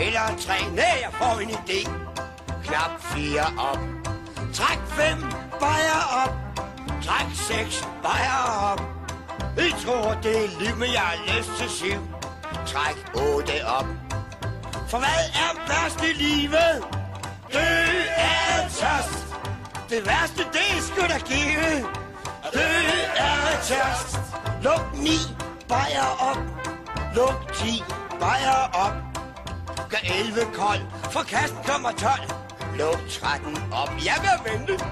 Tæller 3, nej, jeg får en idé. Knap 4 op. Træk 5, bajer op. Træk 6, bajer op. I tror, det er liv, men jeg har lyst til 7. Træk 8 op. For hvad er værst i livet? Dø af tørst. Det værste, det er sgu da give. Dø af tørst. Luk 9, bajer op. Luk 10, bajer op. Gør 11 kold, for kassen kommer 12. Luk 13 op. Jeg vil vente.